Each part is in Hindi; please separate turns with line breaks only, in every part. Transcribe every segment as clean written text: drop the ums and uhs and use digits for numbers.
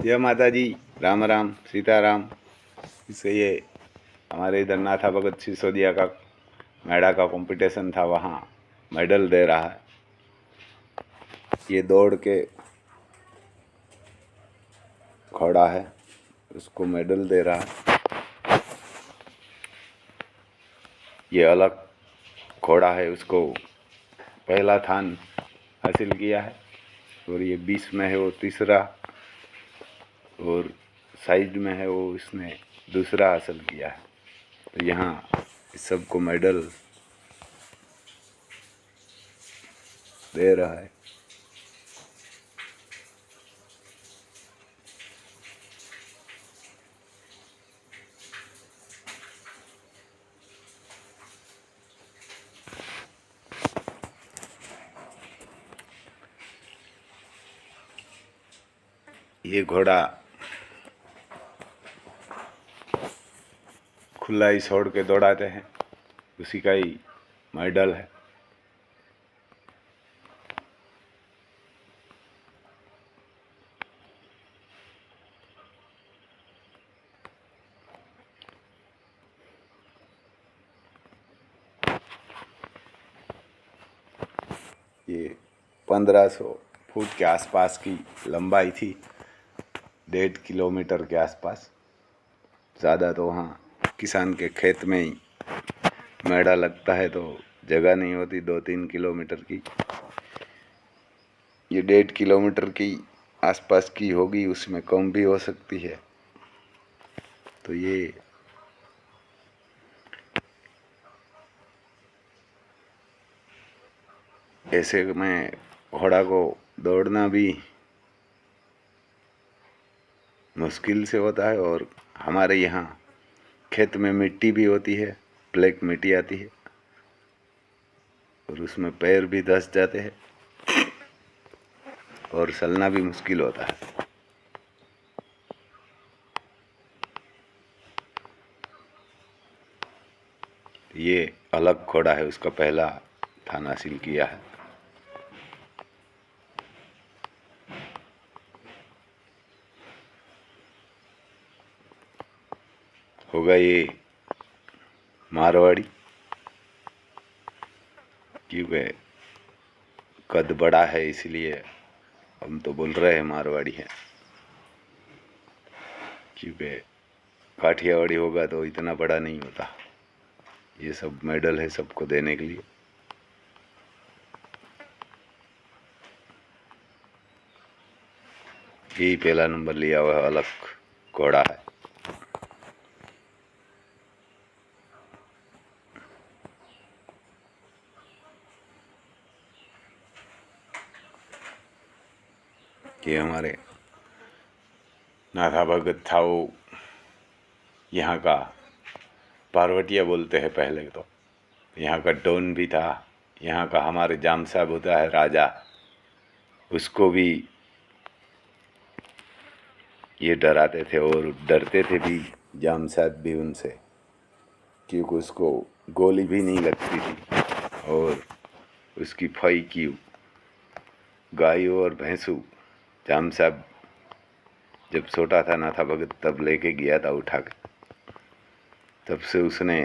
जय माता जी। राम राम सीताराम। इससे ये हमारे इधर नाथा भगत सिसोदिया का मैडा का कंपटीशन था, वहाँ मेडल दे रहा है। ये दौड़ के घोड़ा है, उसको मेडल दे रहा है। ये अलग घोड़ा है, उसको पहला स्थान हासिल किया है, और ये 20 में है वो तीसरा, और साइज में है वो इसने दूसरा हासिल किया है। तो यहाँ इस सबको मेडल दे रहा है। ये घोड़ा खुला ही छोड़ के दौड़ाते हैं, उसी का ही मेडल है। ये 1500 फुट के आसपास की लंबाई थी, 1.5 किलोमीटर के आसपास। ज़्यादा तो वहाँ किसान के खेत में ही मेड़ा लगता है, तो जगह नहीं होती 2-3 किलोमीटर की। ये 1.5 किलोमीटर की आसपास की होगी, उसमें कम भी हो सकती है। तो ये ऐसे में घोड़ा को दौड़ना भी मुश्किल से होता है, और हमारे यहाँ खेत में मिट्टी भी होती है, ब्लैक मिट्टी आती है, और उसमें पैर भी धंस जाते हैं और चलना भी मुश्किल होता है। ये अलग घोड़ा है, उसका पहला स्थान हासिल किया है। होगा ये मारवाड़ी, क्योंकि कद बड़ा है इसलिए हम तो बोल रहे हैं मारवाड़ी है, क्योंकि काठियावाड़ी होगा तो इतना बड़ा नहीं होता। ये सब मेडल है सबको देने के लिए। यही पहला नंबर लिया हुआ अलग घोड़ा है। ये हमारे नाथा भगत था, वो यहाँ का पार्वतिया बोलते हैं पहले तो। यहाँ का डॉन भी था। यहाँ का हमारे जाम साहब होता है राजा, उसको भी ये डराते थे और डरते थे भी जाम साहब भी उनसे, क्योंकि उसको गोली भी नहीं लगती थी। और उसकी फई की गायों और भैंसों जाम साहब जब छोटा था नाथा भगत तब लेके गया था उठा के, तब से उसने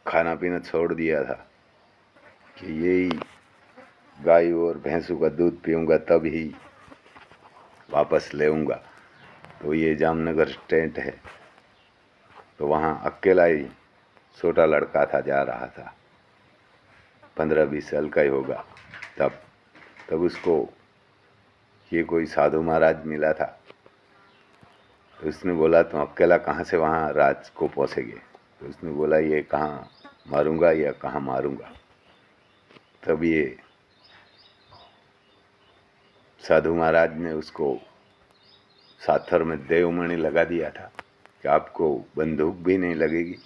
खाना पीना छोड़ दिया था कि यही गाय और भैंसों का दूध पीऊँगा तब ही वापस लेऊँगा। तो ये जामनगर स्टेट है, तो वहाँ अकेला ही छोटा लड़का था, जा रहा था, 15-20 साल का ही होगा तब उसको ये कोई साधु महाराज मिला था। तो उसने बोला तुम अकेला कहाँ से वहाँ राज को पहुँचेंगे? तो उसने बोला ये कहाँ मारूंगा या कहाँ मारूंगा। तब ये साधु महाराज ने उसको साथर में देवमणि लगा दिया था कि आपको बंदूक भी नहीं लगेगी,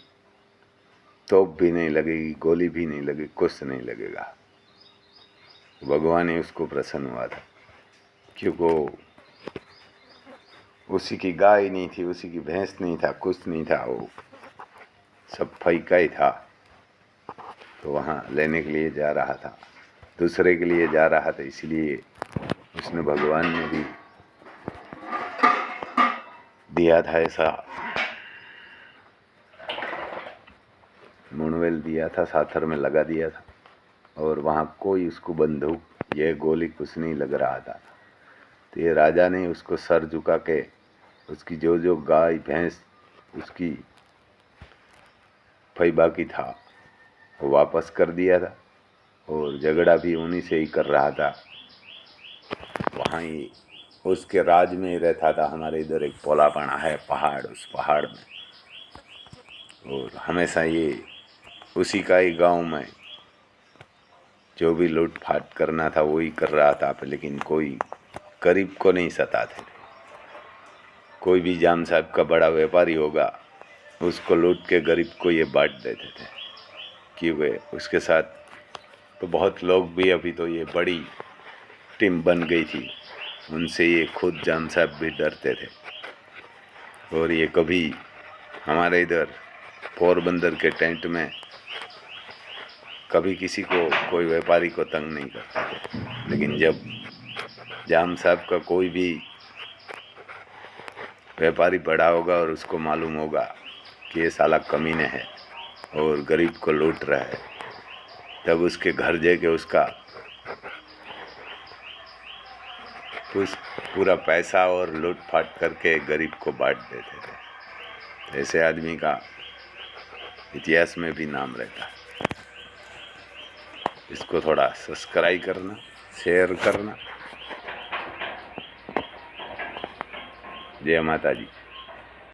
तोप भी नहीं लगेगी, गोली भी नहीं लगेगी, कुछ नहीं लगेगा। भगवान ही उसको प्रसन्न हुआ था, क्योंकि उसी की गाय नहीं थी, उसी की भैंस नहीं था, कुछ नहीं था, वो सब फैका ही था। तो वहाँ लेने के लिए जा रहा था, दूसरे के लिए जा रहा था, इसलिए उसने भगवान ने भी दिया था, ऐसा मुणवेल दिया था, साथर में लगा दिया था, और वहाँ कोई उसको बंदूक ये गोली कुछ नहीं लग रहा था। तो ये राजा ने उसको सर झुका के उसकी जो जो गाय भैंस उसकी फई बाकी था वो वापस कर दिया था, और झगड़ा भी उन्हीं से ही कर रहा था। वहाँ ही उसके राज में ही रहता था। हमारे इधर एक पोलापना है पहाड़, उस पहाड़ में, और हमेशा ये उसी का ही गांव में जो भी लूट फाट करना था वही कर रहा था, लेकिन कोई गरीब को नहीं सताते थे। कोई भी जाम साहब का बड़ा व्यापारी होगा उसको लूट के गरीब को ये बांट देते थे, क्योंकि उसके साथ तो बहुत लोग भी, अभी तो ये बड़ी टीम बन गई थी, उनसे ये खुद जाम साहब भी डरते थे। और ये कभी हमारे इधर पोरबंदर के टेंट में कभी किसी को, कोई व्यापारी को तंग नहीं करते थे। लेकिन जब जाम साहब का कोई भी व्यापारी बड़ा होगा और उसको मालूम होगा कि ये साला कमीने है और गरीब को लूट रहा है, तब उसके घर जाके उसका कुछ पूरा पैसा और लूट फाट करके गरीब को बांट देते थे। ऐसे आदमी का इतिहास में भी नाम रहता है। इसको थोड़ा सब्सक्राइब करना, शेयर करना। जय माता जी।